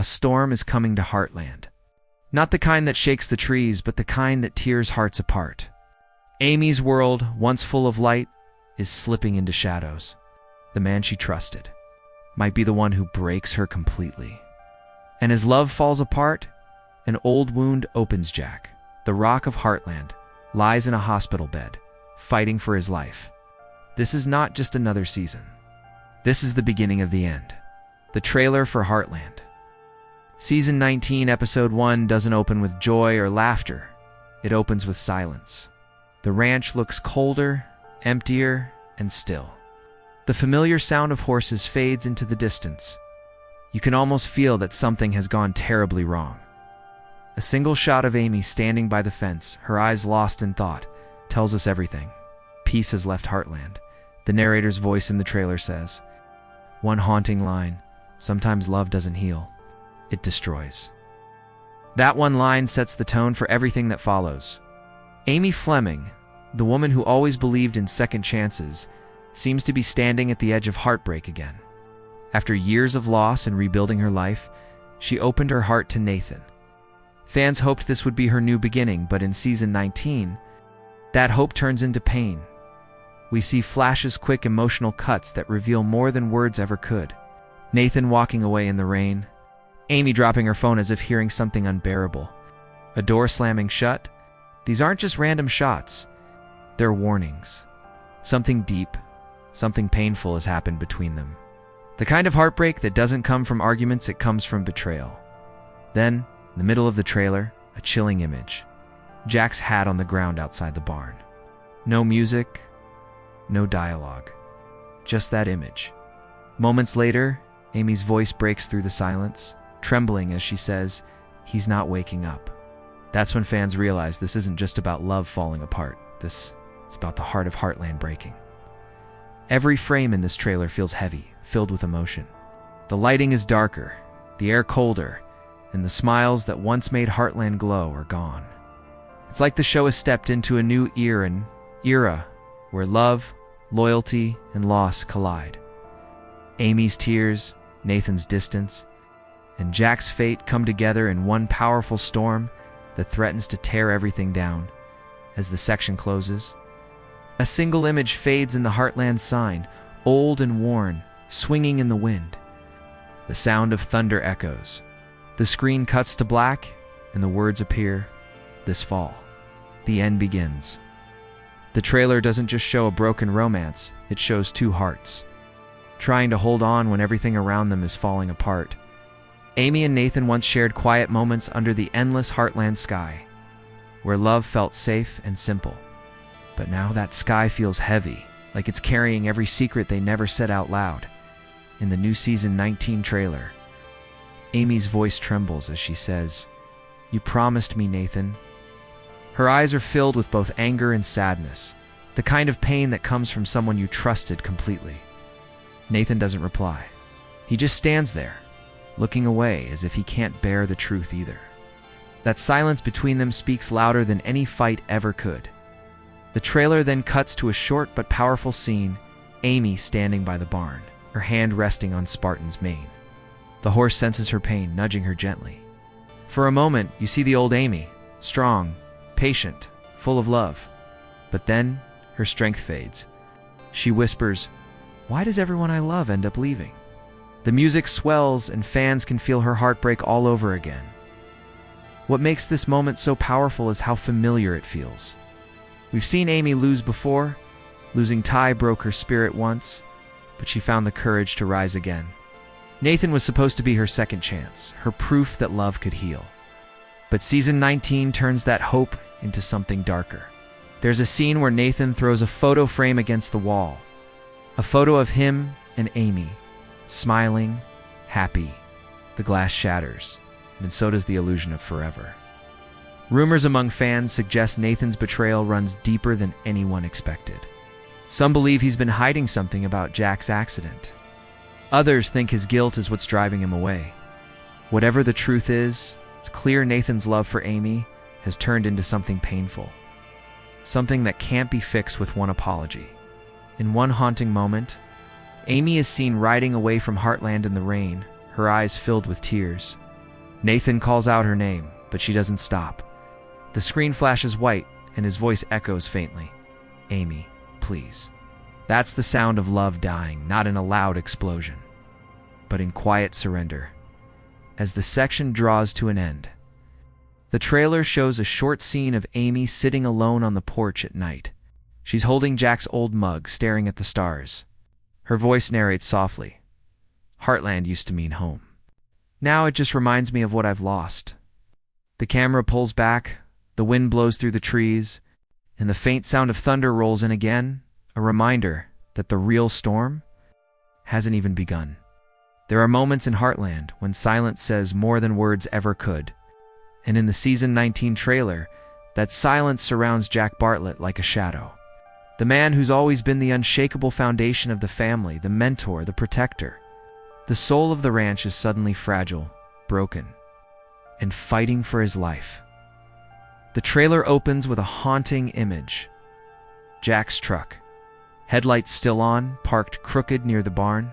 A storm is coming to Heartland. Not the kind that shakes the trees, but the kind that tears hearts apart. Amy's world, once full of light, is slipping into shadows. The man she trusted might be the one who breaks her completely. And as love falls apart, an old wound opens Jack. The Rock of Heartland lies in a hospital bed, fighting for his life. This is not just another season. This is the beginning of the end. The trailer for Heartland. Season 19, Episode 1 doesn't open with joy or laughter. It opens with silence. The ranch looks colder, emptier, and still. The familiar sound of horses fades into the distance. You can almost feel that something has gone terribly wrong. A single shot of Amy standing by the fence, her eyes lost in thought, tells us everything. Peace has left Heartland. The narrator's voice in the trailer says, one haunting line, sometimes love doesn't heal, it destroys. That one line sets the tone for everything that follows. Amy Fleming, the woman who always believed in second chances, seems to be standing at the edge of heartbreak again. After years of loss and rebuilding her life, she opened her heart to Nathan. Fans hoped this would be her new beginning, but in Season 19, that hope turns into pain. We see flashes, quick emotional cuts that reveal more than words ever could. Nathan walking away in the rain, Amy dropping her phone as if hearing something unbearable, a door slamming shut. These aren't just random shots, they're warnings. Something deep, something painful has happened between them. The kind of heartbreak that doesn't come from arguments, it comes from betrayal. Then, in the middle of the trailer, a chilling image. Jack's hat on the ground outside the barn. No music, no dialogue, just that image. Moments later, Amy's voice breaks through the silence, trembling as she says, "He's not waking up." That's when fans realize this isn't just about love falling apart. It's about the heart of Heartland breaking. Every frame in this trailer feels heavy, filled with emotion. The lighting is darker, the air colder, and the smiles that once made Heartland glow are gone. It's like the show has stepped into a new era where love, loyalty, and loss collide. Amy's tears, Nathan's distance, and Jack's fate come together in one powerful storm that threatens to tear everything down. As the section closes, a single image fades in the Heartland sign, old and worn, swinging in the wind. The sound of thunder echoes. The screen cuts to black, and the words appear, "This fall, the end begins." The trailer doesn't just show a broken romance, it shows two hearts, trying to hold on when everything around them is falling apart. Amy and Nathan once shared quiet moments under the endless Heartland sky, where love felt safe and simple. But now that sky feels heavy, like it's carrying every secret they never said out loud. In the new Season 19 trailer, Amy's voice trembles as she says, "You promised me, Nathan." Her eyes are filled with both anger and sadness, the kind of pain that comes from someone you trusted completely. Nathan doesn't reply. He just stands there, looking away as if he can't bear the truth either. That silence between them speaks louder than any fight ever could. The trailer then cuts to a short but powerful scene, Amy standing by the barn, her hand resting on Spartan's mane. The horse senses her pain, nudging her gently. For a moment, you see the old Amy, strong, patient, full of love. But then, her strength fades. She whispers, "Why does everyone I love end up leaving?" The music swells and fans can feel her heartbreak all over again. What makes this moment so powerful is how familiar it feels. We've seen Amy lose before. Losing Ty broke her spirit once, but she found the courage to rise again. Nathan was supposed to be her second chance, her proof that love could heal. But Season 19 turns that hope into something darker. There's a scene where Nathan throws a photo frame against the wall. A photo of him and Amy, smiling, happy. The glass shatters, and so does the illusion of forever. Rumors among fans suggest Nathan's betrayal runs deeper than anyone expected. Some believe he's been hiding something about Jack's accident. Others think his guilt is what's driving him away. Whatever the truth is, it's clear Nathan's love for Amy has turned into something painful. Something that can't be fixed with one apology. In one haunting moment, Amy is seen riding away from Heartland in the rain, her eyes filled with tears. Nathan calls out her name, but she doesn't stop. The screen flashes white, and his voice echoes faintly. Amy, please. That's the sound of love dying, not in a loud explosion, but in quiet surrender. As the section draws to an end, the trailer shows a short scene of Amy sitting alone on the porch at night. She's holding Jack's old mug, staring at the stars. Her voice narrates softly. Heartland used to mean home. Now it just reminds me of what I've lost. The camera pulls back, the wind blows through the trees, and the faint sound of thunder rolls in again, a reminder that the real storm hasn't even begun. There are moments in Heartland when silence says more than words ever could. And in the Season 19 trailer, that silence surrounds Jack Bartlett like a shadow. The man who's always been the unshakable foundation of the family, the mentor, the protector. The soul of the ranch is suddenly fragile, broken, and fighting for his life. The trailer opens with a haunting image. Jack's truck. Headlights still on, parked crooked near the barn.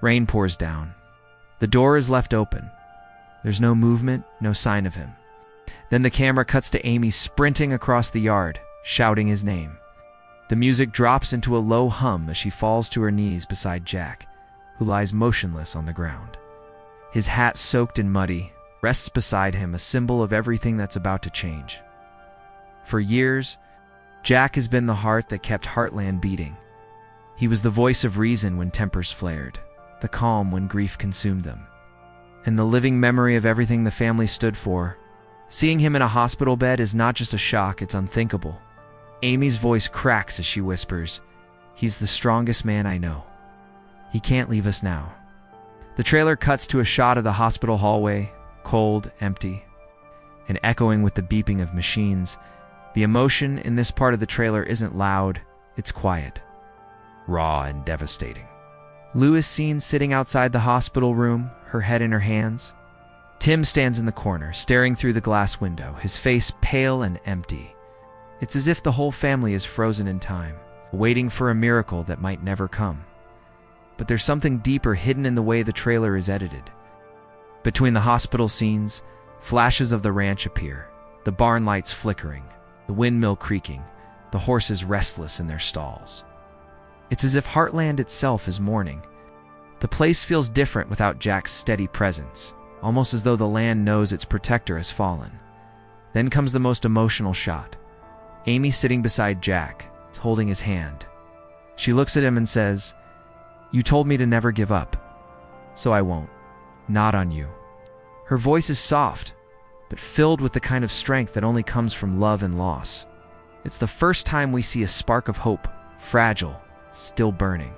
Rain pours down. The door is left open. There's no movement, no sign of him. Then the camera cuts to Amy sprinting across the yard, shouting his name. The music drops into a low hum as she falls to her knees beside Jack, who lies motionless on the ground. His hat soaked and muddy rests beside him, a symbol of everything that's about to change. For years, Jack has been the heart that kept Heartland beating. He was the voice of reason when tempers flared, the calm when grief consumed them, and the living memory of everything the family stood for. Seeing him in a hospital bed is not just a shock, it's unthinkable. Amy's voice cracks as she whispers, "He's the strongest man I know. He can't leave us now." The trailer cuts to a shot of the hospital hallway, cold, empty, and echoing with the beeping of machines. The emotion in this part of the trailer isn't loud, it's quiet, raw and devastating. Lou is seen sitting outside the hospital room, her head in her hands. Tim stands in the corner, staring through the glass window, his face pale and empty. It's as if the whole family is frozen in time, waiting for a miracle that might never come. But there's something deeper hidden in the way the trailer is edited. Between the hospital scenes, flashes of the ranch appear, the barn lights flickering, the windmill creaking, the horses restless in their stalls. It's as if Heartland itself is mourning. The place feels different without Jack's steady presence, almost as though the land knows its protector has fallen. Then comes the most emotional shot. Amy sitting beside Jack, holding his hand. She looks at him and says, "You told me to never give up, so I won't. Not on you." Her voice is soft, but filled with the kind of strength that only comes from love and loss. It's the first time we see a spark of hope, fragile, still burning.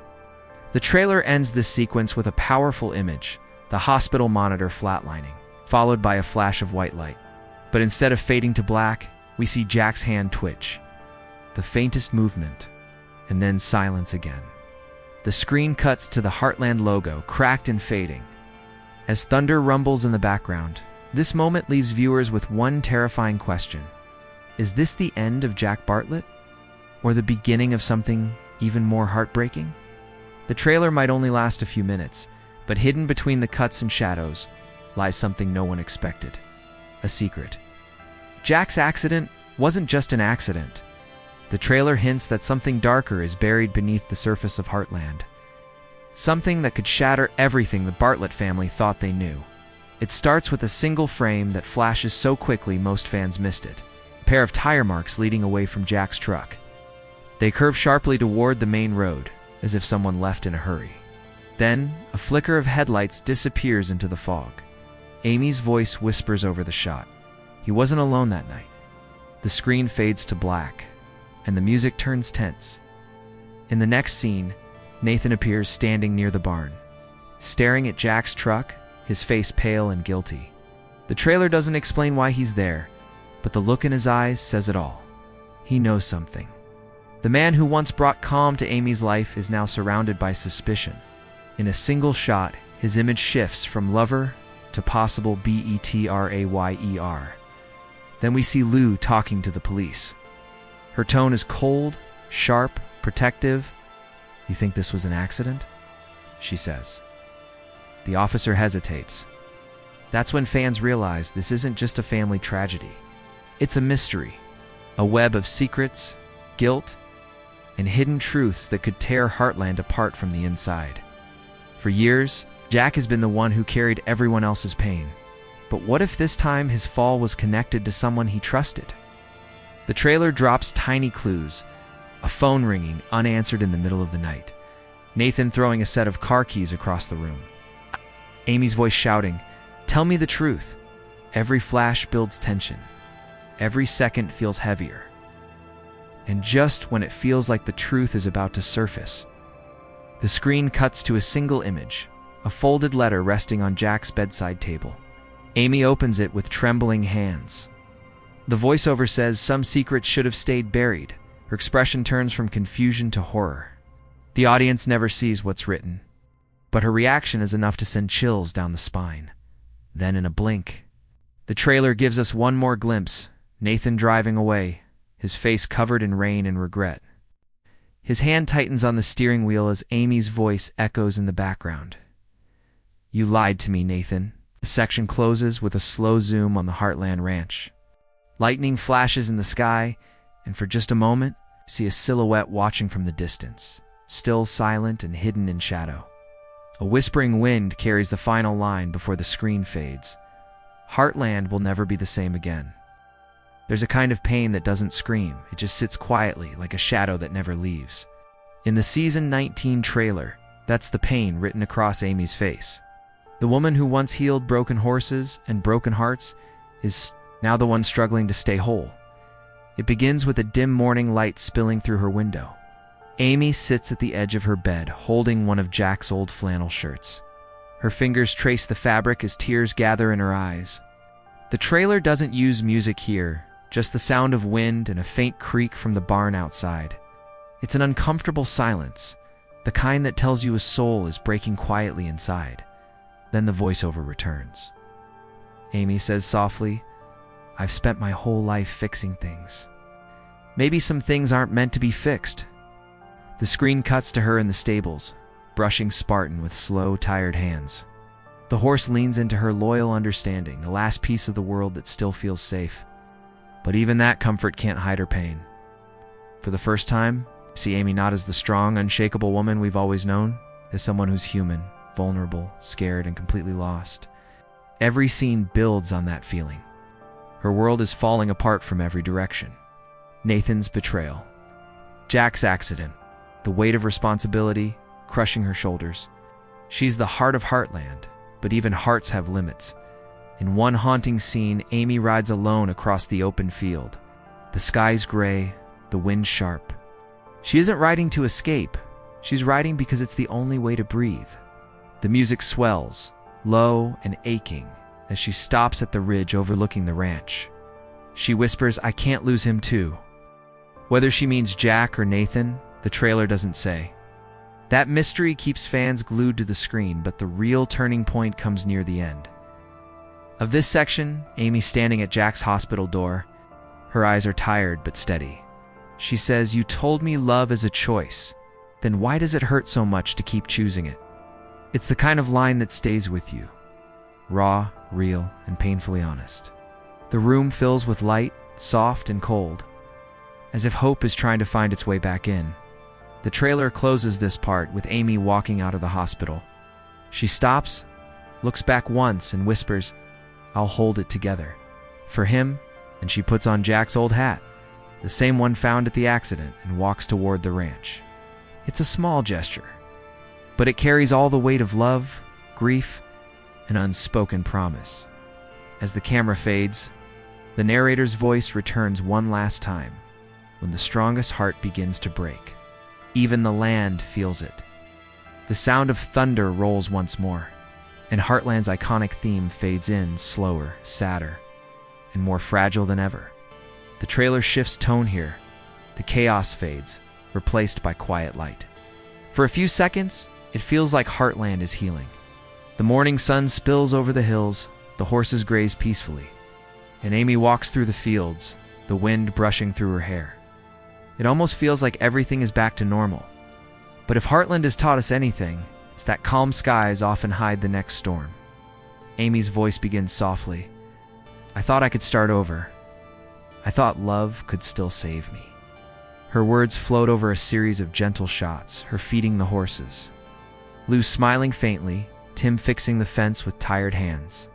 The trailer ends this sequence with a powerful image, the hospital monitor flatlining, followed by a flash of white light. But instead of fading to black, we see Jack's hand twitch. The faintest movement, and then silence again. The screen cuts to the Heartland logo, cracked and fading. As thunder rumbles in the background, this moment leaves viewers with one terrifying question. Is this the end of Jack Bartlett? Or the beginning of something even more heartbreaking? The trailer might only last a few minutes, but hidden between the cuts and shadows lies something no one expected. A secret. Jack's accident wasn't just an accident. The trailer hints that something darker is buried beneath the surface of Heartland. Something that could shatter everything the Bartlett family thought they knew. It starts with a single frame that flashes so quickly most fans missed it. A pair of tire marks leading away from Jack's truck. They curve sharply toward the main road, as if someone left in a hurry. Then, a flicker of headlights disappears into the fog. Amy's voice whispers over the shot. He wasn't alone that night. The screen fades to black, and the music turns tense. In the next scene, Nathan appears standing near the barn, staring at Jack's truck, his face pale and guilty. The trailer doesn't explain why he's there, but the look in his eyes says it all. He knows something. The man who once brought calm to Amy's life is now surrounded by suspicion. In a single shot, his image shifts from lover to possible betrayer. Then we see Lou talking to the police. Her tone is cold, sharp, protective. "You think this was an accident?" she says. The officer hesitates. That's when fans realize this isn't just a family tragedy. It's a mystery, a web of secrets, guilt, and hidden truths that could tear Heartland apart from the inside. For years, Jack has been the one who carried everyone else's pain. But what if this time his fall was connected to someone he trusted? The trailer drops tiny clues, a phone ringing unanswered in the middle of the night, Nathan throwing a set of car keys across the room, Amy's voice shouting, "Tell me the truth." Every flash builds tension. Every second feels heavier. And just when it feels like the truth is about to surface, the screen cuts to a single image, a folded letter resting on Jack's bedside table. Amy opens it with trembling hands. The voiceover says some secrets should have stayed buried. Her expression turns from confusion to horror. The audience never sees what's written, but her reaction is enough to send chills down the spine. Then in a blink, the trailer gives us one more glimpse, Nathan driving away, his face covered in rain and regret. His hand tightens on the steering wheel as Amy's voice echoes in the background. "You lied to me, Nathan." The section closes with a slow zoom on the Heartland ranch. Lightning flashes in the sky, and for just a moment, you see a silhouette watching from the distance, still silent and hidden in shadow. A whispering wind carries the final line before the screen fades. Heartland will never be the same again. There's a kind of pain that doesn't scream, it just sits quietly like a shadow that never leaves. In the Season 19 trailer, that's the pain written across Amy's face. The woman who once healed broken horses and broken hearts is now the one struggling to stay whole. It begins with a dim morning light spilling through her window. Amy sits at the edge of her bed, holding one of Jack's old flannel shirts. Her fingers trace the fabric as tears gather in her eyes. The trailer doesn't use music here, just the sound of wind and a faint creak from the barn outside. It's an uncomfortable silence, the kind that tells you a soul is breaking quietly inside. Then the voiceover returns. Amy says softly, "I've spent my whole life fixing things. Maybe some things aren't meant to be fixed." The screen cuts to her in the stables, brushing Spartan with slow, tired hands. The horse leans into her loyal understanding, the last piece of the world that still feels safe. But even that comfort can't hide her pain. For the first time, we see Amy not as the strong, unshakable woman we've always known, as someone who's human, vulnerable, scared, and completely lost. Every scene builds on that feeling. Her world is falling apart from every direction. Nathan's betrayal. Jack's accident. The weight of responsibility crushing her shoulders. She's the heart of Heartland, but even hearts have limits. In one haunting scene, Amy rides alone across the open field. The sky's gray, the wind sharp. She isn't riding to escape. She's riding because it's the only way to breathe. The music swells, low and aching, as she stops at the ridge overlooking the ranch. She whispers, "I can't lose him too." Whether she means Jack or Nathan, the trailer doesn't say. That mystery keeps fans glued to the screen, but the real turning point comes near the end. Of this section, Amy's standing at Jack's hospital door. Her eyes are tired but steady. She says, "You told me love is a choice. Then why does it hurt so much to keep choosing it?" It's the kind of line that stays with you. Raw, real, and painfully honest. The room fills with light, soft and cold, as if hope is trying to find its way back in. The trailer closes this part with Amy walking out of the hospital. She stops, looks back once, and whispers, "I'll hold it together. For him," and she puts on Jack's old hat, the same one found at the accident, and walks toward the ranch. It's a small gesture, but it carries all the weight of love, grief, and unspoken promise. As the camera fades, the narrator's voice returns one last time, when the strongest heart begins to break. Even the land feels it. The sound of thunder rolls once more, and Heartland's iconic theme fades in, slower, sadder, and more fragile than ever. The trailer shifts tone here. The chaos fades, replaced by quiet light. For a few seconds, it feels like Heartland is healing. The morning sun spills over the hills, the horses graze peacefully, and Amy walks through the fields, the wind brushing through her hair. It almost feels like everything is back to normal. But if Heartland has taught us anything, it's that calm skies often hide the next storm. Amy's voice begins softly. I thought I could start over. I thought love could still save me. Her words float over a series of gentle shots, her feeding the horses. Lou smiling faintly, Tim fixing the fence with tired hands.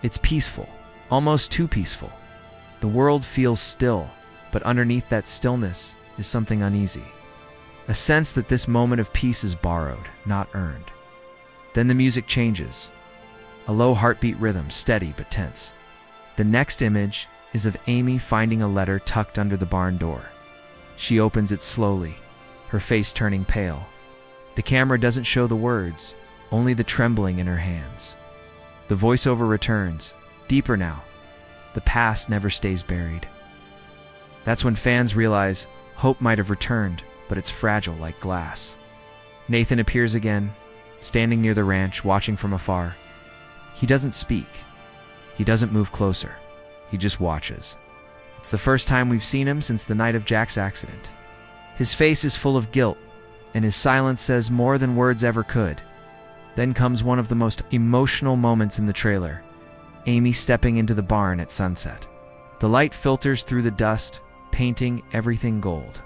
It's peaceful, almost too peaceful. The world feels still, but underneath that stillness is something uneasy. A sense that this moment of peace is borrowed, not earned. Then the music changes. A low heartbeat rhythm, steady but tense. The next image is of Amy finding a letter tucked under the barn door. She opens it slowly, her face turning pale. The camera doesn't show the words, only the trembling in her hands. The voiceover returns, deeper now. The past never stays buried. That's when fans realize hope might have returned, but it's fragile like glass. Nathan appears again, standing near the ranch, watching from afar. He doesn't speak. He doesn't move closer. He just watches. It's the first time we've seen him since the night of Jack's accident. His face is full of guilt, and his silence says more than words ever could. Then comes one of the most emotional moments in the trailer. Amy stepping into the barn at sunset. The light filters through the dust, painting everything gold.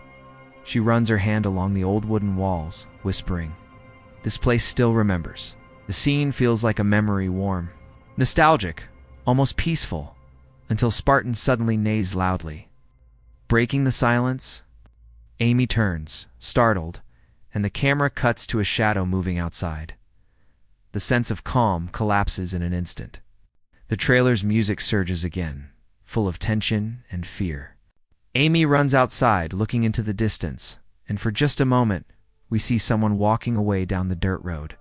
She runs her hand along the old wooden walls, whispering. This place still remembers. The scene feels like a memory warm. Nostalgic, almost peaceful, until Spartan suddenly neighs loudly. Breaking the silence, Amy turns, startled, and the camera cuts to a shadow moving outside. The sense of calm collapses in an instant. The trailer's music surges again, full of tension and fear. Amy runs outside, looking into the distance, and for just a moment, we see someone walking away down the dirt road.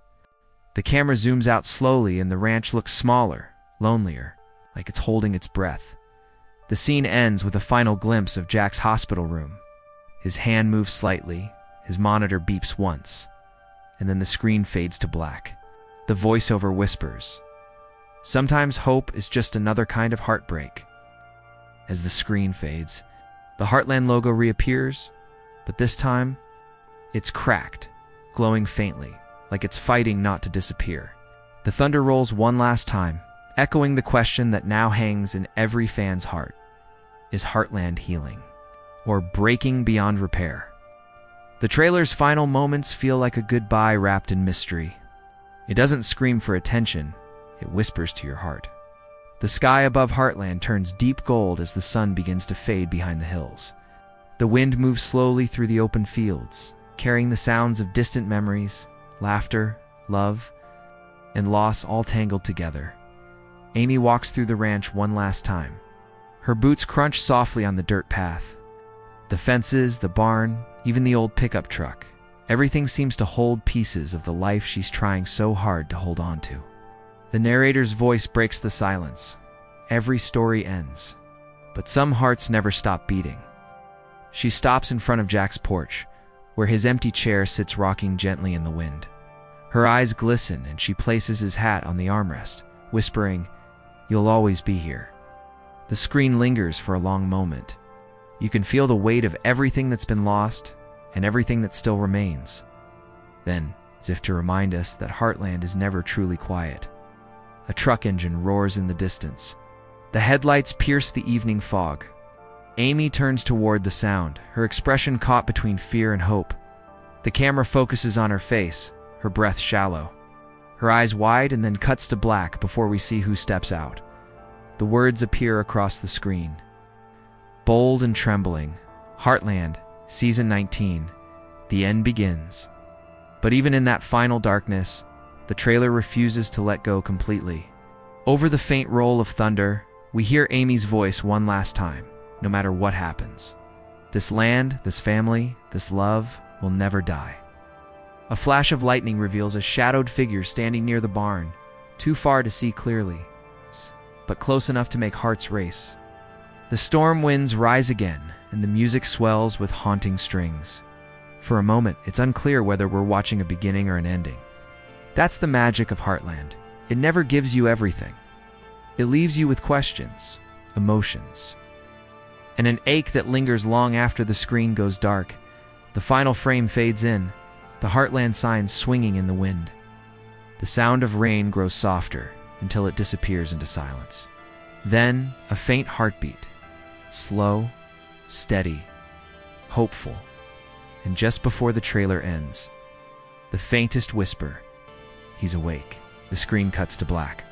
The camera zooms out slowly and the ranch looks smaller, lonelier, like it's holding its breath. The scene ends with a final glimpse of Jack's hospital room. His hand moves slightly, his monitor beeps once, and then the screen fades to black. The voiceover whispers, "Sometimes hope is just another kind of heartbreak." As the screen fades, the Heartland logo reappears, but this time, it's cracked, glowing faintly, like it's fighting not to disappear. The thunder rolls one last time, echoing the question that now hangs in every fan's heart. Is Heartland healing, or breaking beyond repair? The trailer's final moments feel like a goodbye wrapped in mystery. It doesn't scream for attention, it whispers to your heart. The sky above Heartland turns deep gold as the sun begins to fade behind the hills. The wind moves slowly through the open fields, carrying the sounds of distant memories, laughter, love, and loss all tangled together. Amy walks through the ranch one last time. Her boots crunch softly on the dirt path. The fences, the barn, even the old pickup truck. Everything seems to hold pieces of the life she's trying so hard to hold on to. The narrator's voice breaks the silence. Every story ends, but some hearts never stop beating. She stops in front of Jack's porch, where his empty chair sits rocking gently in the wind. Her eyes glisten and she places his hat on the armrest, whispering, "You'll always be here." The screen lingers for a long moment. You can feel the weight of everything that's been lost and everything that still remains. Then, as if to remind us that Heartland is never truly quiet, a truck engine roars in the distance. The headlights pierce the evening fog. Amy turns toward the sound, her expression caught between fear and hope. The camera focuses on her face, her breath shallow. Her eyes wide and then cuts to black before we see who steps out. The words appear across the screen. Bold and trembling, Heartland, Season 19, the end begins. But even in that final darkness, the trailer refuses to let go completely. Over the faint roll of thunder, we hear Amy's voice one last time, no matter what happens. This land, this family, this love will never die. A flash of lightning reveals a shadowed figure standing near the barn, too far to see clearly, but close enough to make hearts race. The storm winds rise again, and the music swells with haunting strings. For a moment, it's unclear whether we're watching a beginning or an ending. That's the magic of Heartland. It never gives you everything. It leaves you with questions, emotions, and an ache that lingers long after the screen goes dark. The final frame fades in, the Heartland sign swinging in the wind. The sound of rain grows softer, until it disappears into silence. Then, a faint heartbeat. Slow, steady, hopeful. And just before the trailer ends, the faintest whisper, "He's awake." The screen cuts to black.